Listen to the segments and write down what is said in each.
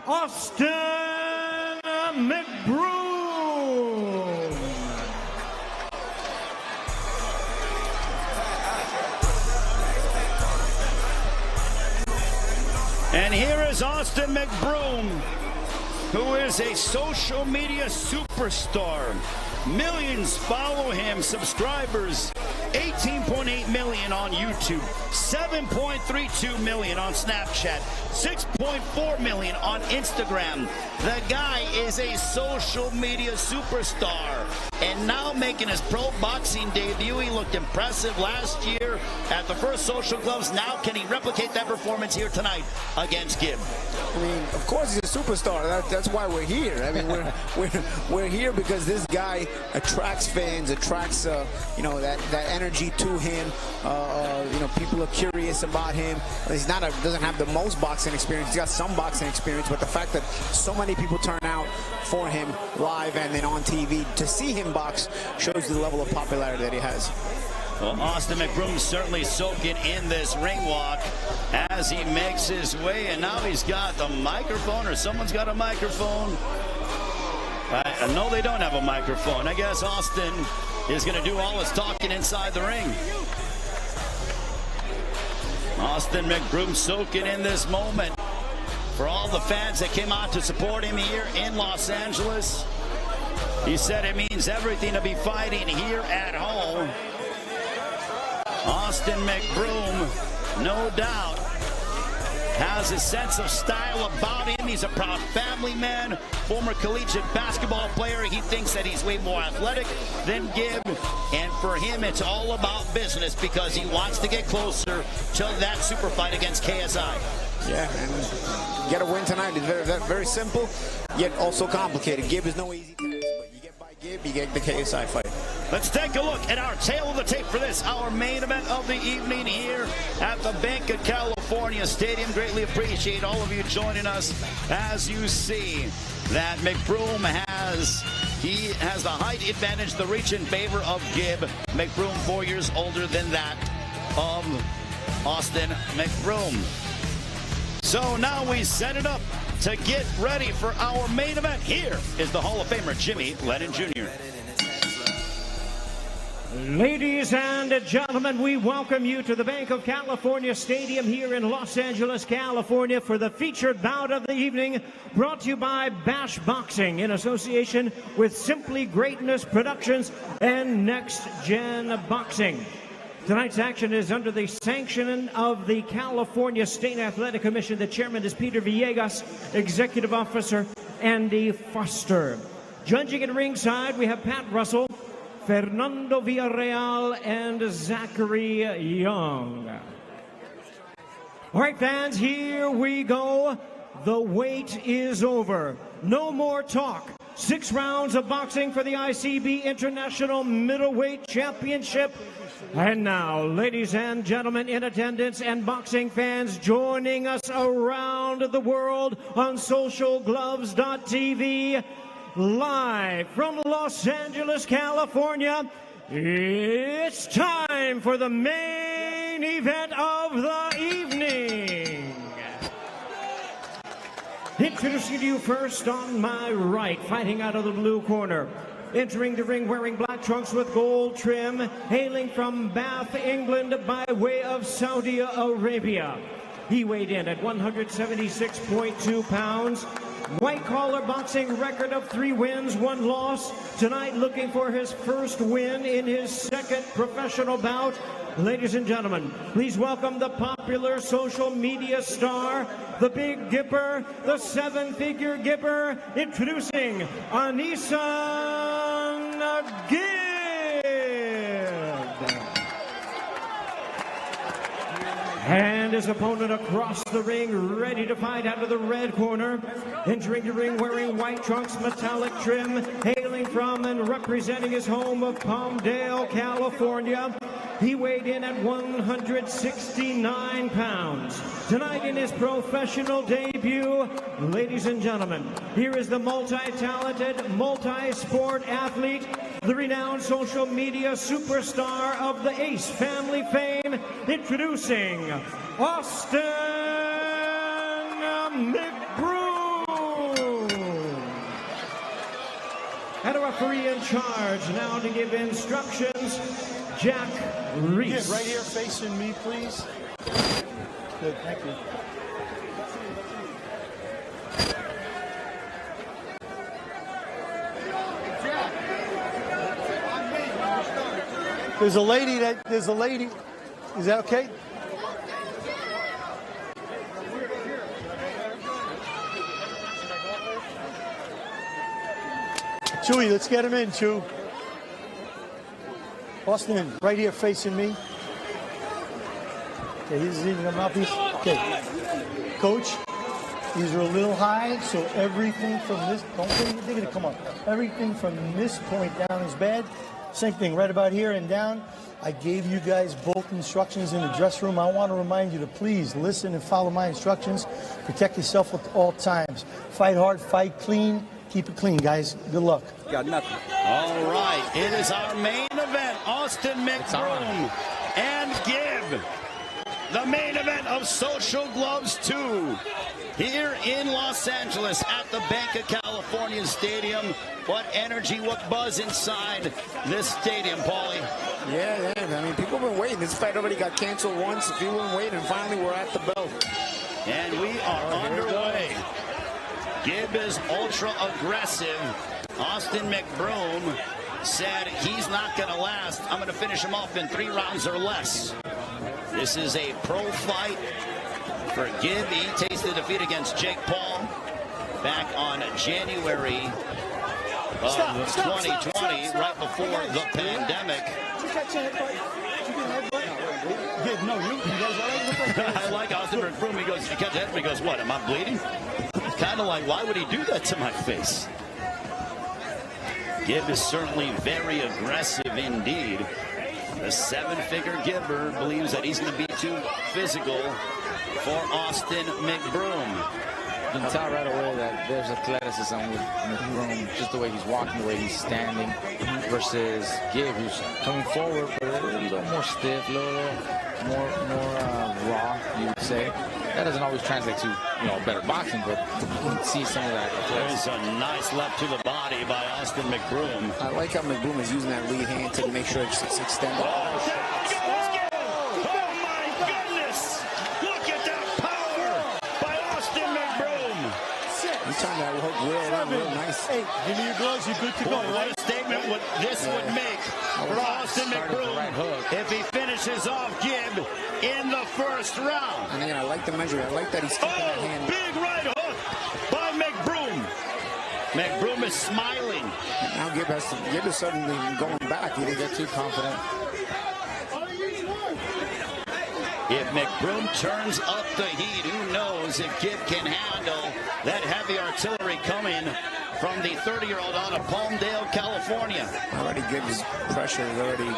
Austin Mcbroom. And here is Austin Mcbroom, who is a social media superstar. Millions follow him, subscribers, 18.8 million on YouTube, 7.32 million on Snapchat, 6.4 million on Instagram. The guy is a social media superstar, and now making his pro boxing debut. He looked impressive last year at the first Social Gloves. Now can he replicate that performance here tonight against Gib? I mean, of course he's a superstar. That's why we're here. I mean, we're here because this guy attracts fans, attracts you know, that energy to him. You know, people are curious about him. He's doesn't have the most boxing experience. He's got some boxing experience, but the fact that so many people turn out for him live and then on TV to see him box shows the level of popularity that he has. Well, Austin Mcbroom certainly soaking in this ring walk as he makes his way, and now he's got the microphone, or someone's got a microphone. No, they don't have a microphone. I guess Austin is going to do all his talking inside the ring. Austin Mcbroom soaking in this moment for all the fans that came out to support him here in Los Angeles. He said it means everything to be fighting here at home. Austin Mcbroom, no doubt, has a sense of style about him. He's a proud family man, former collegiate basketball player. He thinks that he's way more athletic than Gib, and for him it's all about business because he wants to get closer to that super fight against KSI. Yeah, and get a win tonight is very simple, yet also complicated. Gib is no easy task, but you get by Gib, you get the KSI fight. Let's take a look at our tail of the tape for this, our main event of the evening here at the Bank of California Stadium. Greatly appreciate all of you joining us as you see that Mcbroom has the height advantage, the reach in favor of Gib. Mcbroom 4 years older than that of Austin Mcbroom. So now we set it up to get ready for our main event. Here is the Hall of Famer Jimmy Lennon Jr. Ladies and gentlemen, we welcome you to the Bank of California Stadium here in Los Angeles, California for the featured bout of the evening, brought to you by Bash Boxing in association with Simply Greatness Productions and Next Gen Boxing. Tonight's action is under the sanction of the California State Athletic Commission. The chairman is Peter Villegas, executive officer Andy Foster. Judging at ringside, we have Pat Russell, Fernando Villarreal, and Zachary Young. All right, fans, here we go. The wait is over. No more talk. 6 rounds of boxing for the ICB International Middleweight Championship. And now, ladies and gentlemen in attendance and boxing fans joining us around the world on socialgloves.tv, live from Los Angeles, California, it's time for the main event of the evening. Introducing you first on my right, fighting out of the blue corner. Entering the ring wearing black trunks with gold trim, hailing from Bath, England by way of Saudi Arabia. He weighed in at 176.2 pounds. White collar boxing record of 3 wins, 1 loss. Tonight looking for his first win in his second professional bout. Ladies and gentlemen, please welcome the popular social media star, the Big Gipper, the 7-figure Gipper, introducing Anisan Gib. And his opponent across the ring, ready to fight out of the red corner. Entering the ring wearing white trunks, metallic trim, hailing from and representing his home of Palmdale, California. He weighed in at 169 pounds. Tonight in his professional debut, ladies and gentlemen, here is the multi-talented, multi-sport athlete, the renowned social media superstar of the Ace family fame, introducing Austin Mcbroom. referee in charge now to give instructions, Jack Reese. Get right here facing me, please. Good, thank you. There's a lady, is that okay? Chewy, let's get him in, Chew. Austin, right here facing me. Okay, he's eating a mouthpiece. Okay. Coach, these are a little high, so everything from this, they're gonna come up. Everything from this point down is bad. Same thing right about here and down. I gave you guys both instructions in the dress room. I want to remind you to please listen and follow my instructions. Protect yourself at all times. Fight hard, fight clean. Keep it clean, guys. Good luck. Got nothing. All right, it is our main event. Austin Mcbroom and Gib. The main event of Social Gloves 2 here in Los Angeles at the Bank of California Stadium. What energy, what buzz inside this stadium, Paulie. Yeah, I mean, people have been waiting. This fight already got canceled once. People have been waiting, and finally we're at the bell. And we are underway. Gib is ultra aggressive. Austin Mcbroom said he's not going to last. I'm going to finish him off in 3 rounds or less. This is a pro fight for Gib. He tasted defeat against Jake Paul back on January of 2020, right before the pandemic. I like Austin Mcbroom. He goes, you catch that? He goes, what, am I bleeding? Kind of like, why would he do that to my face? Gib is certainly very aggressive indeed. The 7-figure Gibber believes that he's going to be too physical for Austin Mcbroom. You can tell right away that there's athleticism with Mcbroom, just the way he's walking, the way he's standing, versus Gib, who's coming forward, but a little more stiff, a little more raw, you would say. That doesn't always translate to, better boxing, but you can see some of that. There's a nice left to the body by Austin Mcbroom. I like how Mcbroom is using that lead hand to make sure it's extended. He's trying to hook real nice. Hey, give me your gloves. You're good to go. What a statement this would make for Austin Mcbroom if he finishes off Gib in the first round. And again, I like the measure. I like that he's keeping that hand. Big right hook by Mcbroom. Mcbroom is smiling. And now Gib is suddenly going back. He didn't get too confident. If Mcbroom turns up the heat, who knows if Gib can handle that heavy artillery coming from the 30-year-old out of Palmdale, California. Already Gib's pressure is already,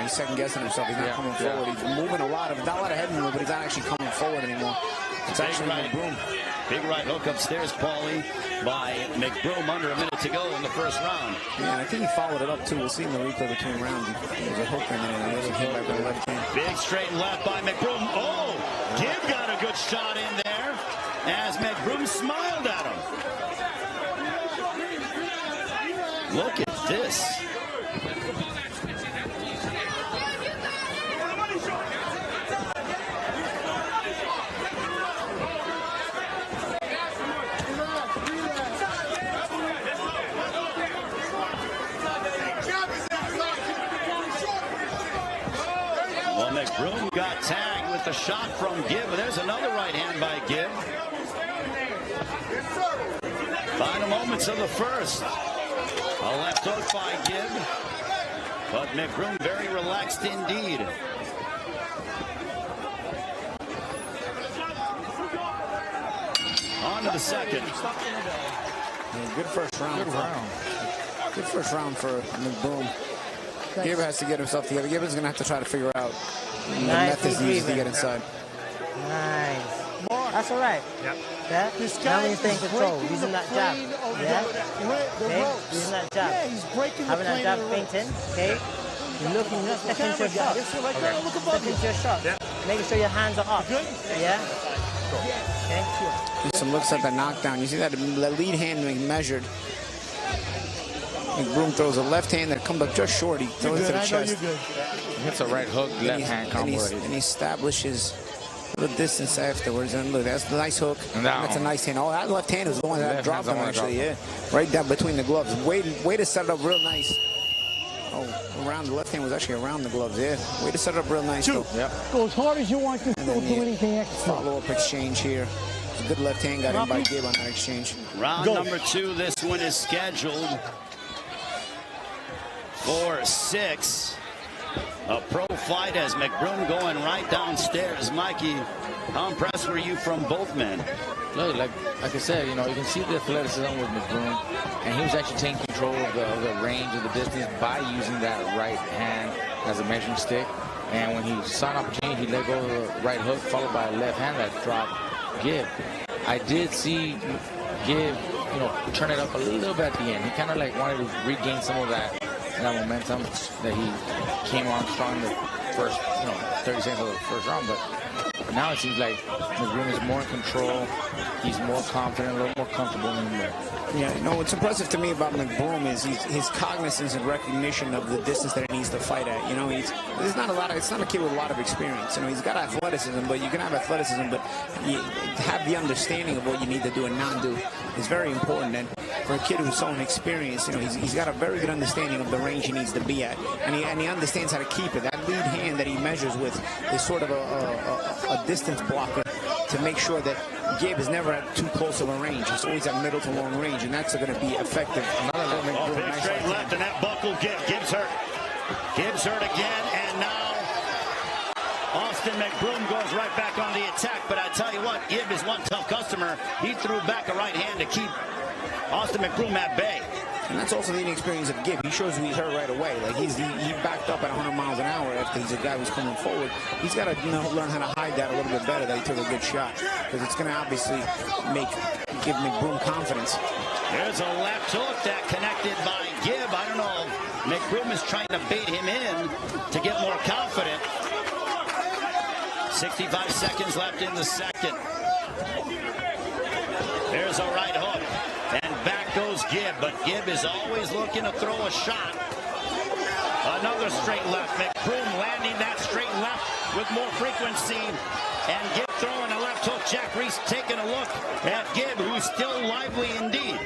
he's second-guessing himself. He's not coming forward. He's moving not a lot of head movement, but he's not actually coming forward anymore. It's actually Mcbroom. Big right hook upstairs, Paulie, by Mcbroom under a minute to go in the first round. Yeah, and I think he followed it up, too. We'll see in the replay between rounds. There's a hook in there, and there's a hit by the left hand. Big straight left by Mcbroom. Oh, Gib got a good shot in there as Mcbroom smiled at him. Look at this. Well, Mcbroom got tagged with the shot from Gib, but there's another right hand by Gib. Final moments of the first. A left hook by Gib, but Mcbroom very relaxed indeed. On to the second. Yeah, good first round. Good first round for Mcbroom. Gib has to get himself together. Gib is going to have to try to figure out the methods he needs to get inside. Nice. That's all right. Yep. Yeah. Now when you stay in control, using that jab. Yeah. Okay. Using that jab. Yeah, he's breaking the Having that jab fainting. Okay. You're looking, not stepping into your shot. Step into your shot. Making sure your hands are up. Yeah. Okay. Some looks at the knockdown. You see that lead hand being measured. McBroom throws a left hand that comes up just short. He throws it to the chest. He hits a right hook, left hand combo. And he establishes a little distance afterwards. And look, that's a nice hook. That's a nice hand. Oh, that left hand was the one that dropped him, actually. Yeah, right down between the gloves. Way to set it up real nice. Oh, around the left hand was actually around the gloves. Yeah, way to set it up real nice. Yep. Go as hard as you want to. Don't do anything extra. Follow-up exchange here. A good left hand got in by Gib on that exchange. Round number 2. This one is scheduled for 6. A pro fight as McBroom going right downstairs. Mikey, how impressed were you from both men? Look, like I said, you know, you can see the athleticism with McBroom, and he was actually taking control of the range of the distance by using that right hand as a measuring stick. And when he saw an opportunity, he let go of the right hook, followed by a left hand that dropped Gib. I did see Gib, you know, turn it up a little bit at the end. He kind of like wanted to regain some of that momentum that he came on strong in the first, 30 seconds of the first round. But now it seems like McBroom is more in control. He's more confident, a little more comfortable in there. Yeah, what's impressive to me about McBroom is his cognizance and recognition of the distance that he needs to fight at. There's not a lot of, it's not a kid with a lot of experience. He's got athleticism, but you can have athleticism, but you have the understanding of what you need to do and not do is very important. And for a kid who's so inexperienced, he's got a very good understanding of the range he needs to be at, and he understands how to keep it. That lead hand that he measures with is sort of a distance blocker to make sure that Gib is never at too close of a range. He's always at middle to long range, and that's going to be effective. Nice straight left, and that buckled Gib. Gib's hurt. Gib's hurt again, and now Austin McBroom goes right back on the attack. But I tell you what, Gib is one tough customer. He threw back a right hand to keep Austin McBroom at bay. And that's also the inexperience of Gib. He shows you he's hurt right away. Like he backed up at 100 miles an hour after he's a guy who's coming forward. He's got to learn how to hide that a little bit better, that he took a good shot, because it's going to obviously give McBroom confidence. There's a left hook that connected by Gib. I don't know. McBroom is trying to bait him in to get more confident. 65 seconds left in the second. There's a right hook. And back goes Gib, but Gib is always looking to throw a shot. Another straight left. McBroom landing that straight left with more frequency. And Gib throwing a left hook. Jack Reese taking a look at Gib, who's still lively indeed.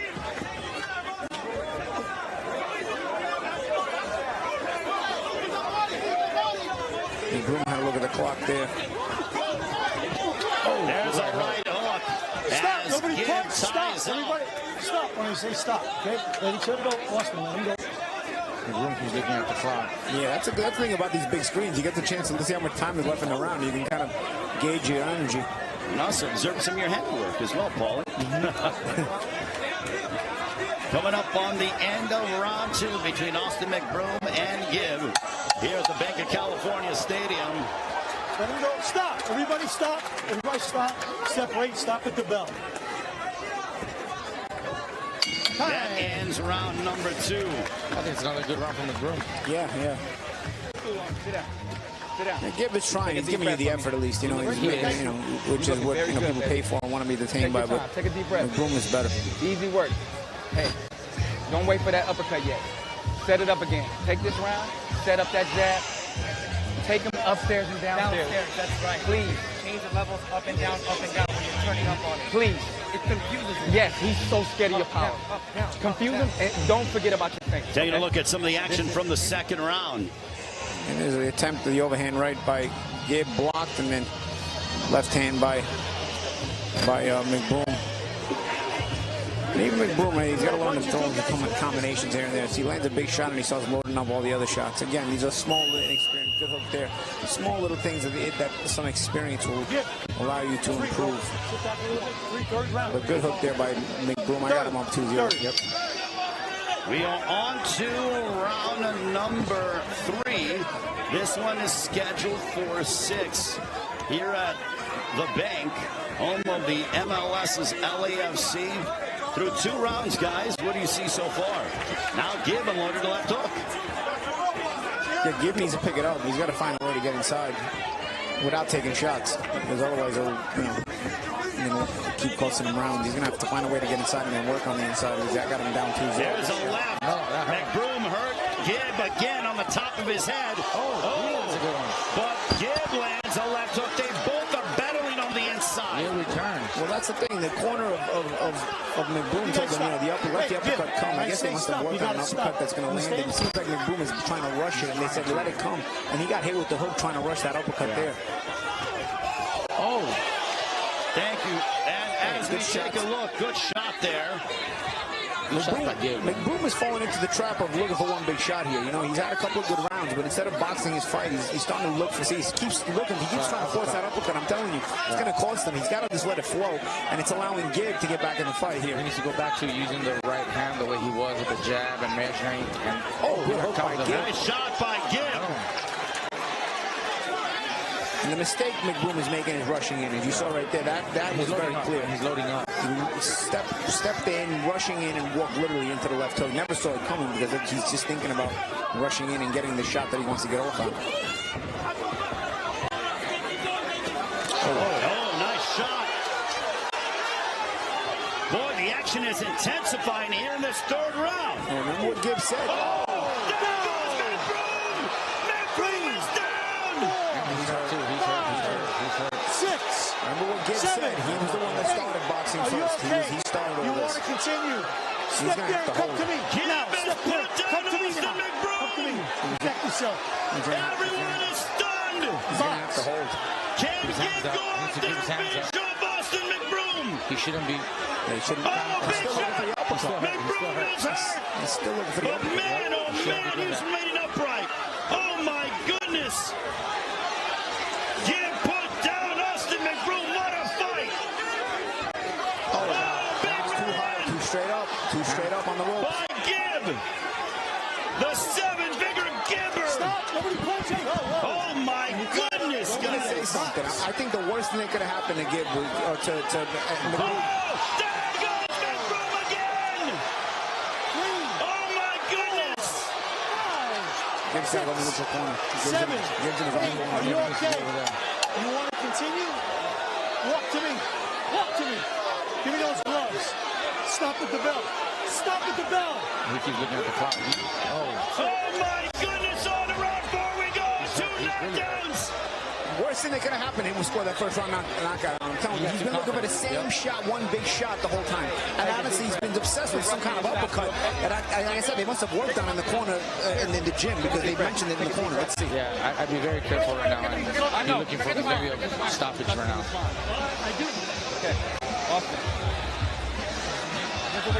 McBroom had a look at the clock there. Oh, there's a right hook. Stop. As Nobody Gib talks. Stop. ties up. Everybody, stop when I say stop. Okay? Let each other go. Austin, let him go. McBroom keeps looking at the clock. Yeah, that's a good thing about these big screens. You get the chance to see how much time is left in the round. You can kind of gauge your energy. And also observe some of your handiwork as well, Paulie. Coming up on the end of round 2 between Austin McBroom and Gib here at the Bank of California Stadium. Let him go. Stop. Everybody stop. Everybody stop. Separate. Stop at the bell. That ends round number 2. I think it's another good round from McBroom. Yeah. Yeah, Gib is trying. He's giving you the effort at least. Which is what people pay for and want to be detained by. But take a deep breath. McBroom is better. Easy work. Hey, don't wait for that uppercut yet. Set it up again. Take this round. Set up that jab. Take him upstairs and downstairs. That's right. Please. Change the levels up and down when you're turning up on it. Please. It confuses him. Yes, he's so scared of your power. Down, Confuse him, and don't forget about your fingers. Taking a look at some of the action from the second round. And there's an attempt to the overhand right by Gib, blocked, and then left hand by McBroom. And even McBroom, he's got to learn to throw the combinations here and there. So he lands a big shot and he starts loading up all the other shots. Again, these are small, inexperienced, good hook there. Small little things that some experience will allow you to improve. But good hook there by McBroom. I got him up 2-0. Yep. We are on to round number 3. This one is scheduled for 6 here at the Bank, home of the MLS's LAFC. Through 2 rounds, guys, what do you see so far? Now Gib unloaded the left hook. Yeah, Gib needs to pick it up. He's got to find a way to get inside without taking shots, because otherwise he'll and then keep costing him rounds. He's going to have to find a way to get inside and then work on the inside. He's got him down 2-0. There's a left. Mcbroom hurt Gib again on the top of his head. That's a good one. But Gib lands a left hook. They both are battling on the inside. He'll return. Well, that's the thing. The corner of Mcbroom told him, the uppercut come. I guess they must have worked on an uppercut that's going to land. It seems like Mcbroom is trying to rush it, and they said, let it come. And he got hit with the hook trying to rush that uppercut there. Oh, thank you. And as we take a look, good shot there. Mcbroom is falling into the trap of looking for one big shot here. You know, he's had a couple of good rounds, but instead of boxing his fight, he's starting to look for. See, he keeps looking. He keeps trying to force that uppercut. I'm telling you, it's going to cost him. He's got to just let it flow, and it's allowing Gib to get back in the fight here. He needs to go back to using the right hand the way he was with the jab and measuring. And good hook by Gib. Nice shot by Gib. And the mistake Mcbroom is making is rushing in. As you saw right there, that was very clear. He's loading up. He stepped in, rushing in, and walked literally into the left hook. Never saw it coming because he's just thinking about rushing in and getting the shot that he wants to get off on. Oh, nice shot. Boy, the action is intensifying here in this third round. And remember what Gib said. Oh, there goes Mcbroom. Mcbroom is down. He's hurt too. He's hurt. 6. Remember what Gib said. He was the one that started boxing first. He started all You this. want to continue? He's Step gonna have there, to come hold. to me. Gib Now, is step put there. down Come to me Austin now. Mcbroom. Come to me. Protect yourself. Everyone is stunned. He's going to have to hold. Can His Gib hands up. go He out needs to there keep his and hands finish off Austin Mcbroom? He shouldn't be. They shouldn't. Oh, He's big still looking for the shot. uppercut. Mcbroom is hurt. He's still looking for the But uppercut. man, he's made it upright. Oh my goodness. Gib put down Austin Mcbroom. What a fight. Oh, big too high, too straight up on the rope. by Gib. The 7-figure Gibber. Stop. Nobody punching. Oh my goodness, I'm gonna say guys. something. I think the worst thing that could have happened to Gib was to Mcbroom. Oh, there goes Mcbroom again. Oh my goodness. Gib's got to go in the neutral corner. 7. Gib's in his own corner. Are you okay? You want to continue? Walk to me. Walk to me. Give me those gloves. Stop at the bell. Stop at the bell. He keeps looking at the clock. Oh my goodness, on to round 4 we go. 2 knockdowns. Worst thing that could have happened to him was score that first round knockout. I'm telling you, he's been looking for the same shot, one big shot the whole time. And honestly, he's been obsessed with some kind of uppercut. And like I said, they must have worked on in the corner in the gym because they mentioned it in the corner. Let's see. Yeah, I'd be very careful right now and be looking for maybe a stoppage right now. I do. Okay. Austin.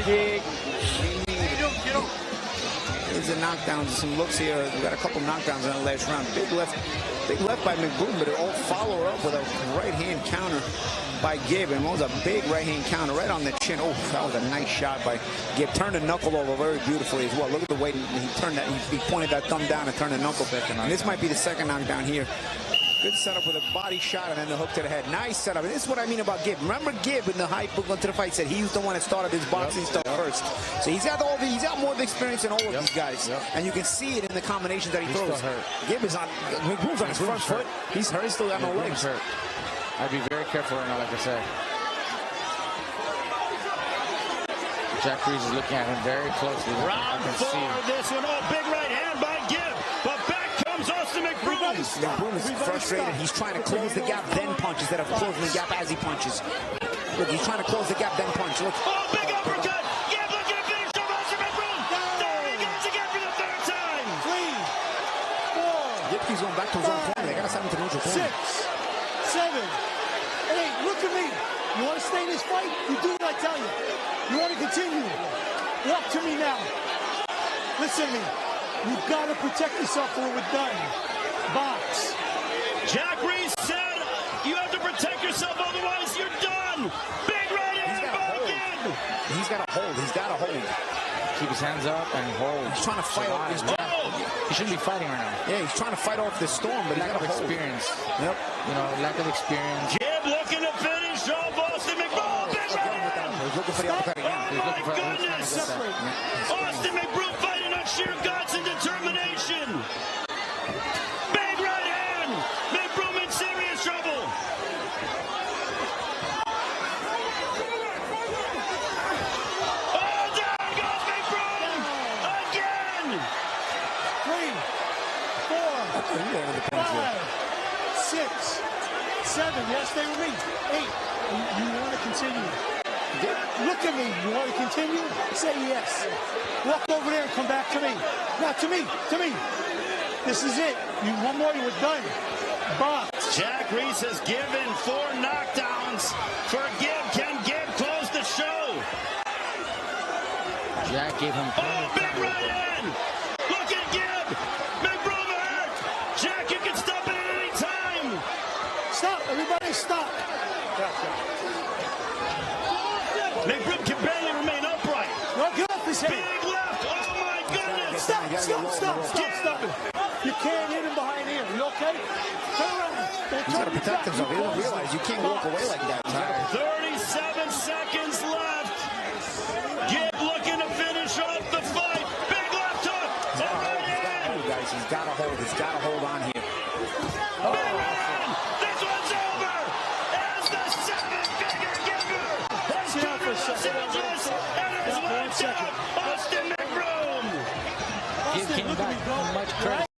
Big. There's the knockdowns, some looks here. We got a couple knockdowns in the last round. Big left by Mcbroom, but it all followed up with a right hand counter by Gib, and it was a big right hand counter right on the chin. Oh, that was a nice shot by Gib. Turned the knuckle over very beautifully as well. Look at the way he turned that. He pointed that thumb down and turned the knuckle back. And this might be the second knockdown here. Good setup with a body shot and then the hook to the head. Nice setup. And this is what I mean about Gib. Remember Gib in the hype book into the fight said he was the one that started his boxing stuff first. So he's got more of the experience than all of these guys. And you can see it in the combinations that he throws. Gib is on. Mcbroom's on his front foot. He's hurt. He's still got no legs. Hurt. I'd be very careful right now, like I said. Jack Reese is looking at him very closely. Round 4, this one. Oh, big right hand by Gib. But back comes Austin Mcbroom. Mcbroom is frustrated. He's trying to close the gap, then punch instead of closing the gap as he punches. Look, he's trying to close the gap, then punch. Look. Oh, big uppercut. Gib looking to finish off Austin Mcbroom. There he goes again for the 3rd time. 3, 4. Gib keeps going back to his own corner. They got to send him to the neutral 6, corner. 7, 8. Look at me. You want to stay in this fight? You do what I tell you. You want to continue? Walk to me now. Listen to me. You've got to protect yourself or we're done. Box. Jack Reese said you have to protect yourself, otherwise you're done. Big right hand by Gib. He's got to hold. He's got to hold. Keep his hands up and hold. He's trying to fight off this. He shouldn't be fighting right now. Yeah, he's trying to fight off the storm, but he's Lack got of to hold. experience. Yep. You know, lack of experience. Gib looking to finish off Austin Mcbroom. Big right hand. He's looking for the uppercut again. Oh my goodness. Austin Mcbroom fighting on sheer guts and determination. Big right hand. Mcbroom in serious trouble. 7. Yes, stay with me. 8. You want to continue. Look at me. You want to continue? Say yes. Walk over there and come back to me. Now to me. To me. This is it. You one more, you were done. Box. Jack Reese has given 4 knockdowns for Gib. Can Gib close the show? Jack gave him big right in. Look at Gib. Mcbroom hurt. Jack, you can stop it at any time. Stop. Everybody stop. Mcbroom can barely remain upright. No, get off his head. Big left. Oh, my goodness. Stop. You can't hit him behind here. You okay? Turn around. He's got to protect himself. He doesn't realize you can't walk away like that. 37 seconds left. Gib looking to finish off the fight. Big left hook. Guys, he's got to hold. He's got to hold on here. Big run. This one's over. As the 7-figure giver has come to Los Angeles and has wiped out Austin Mcbroom. Gib came back much credit.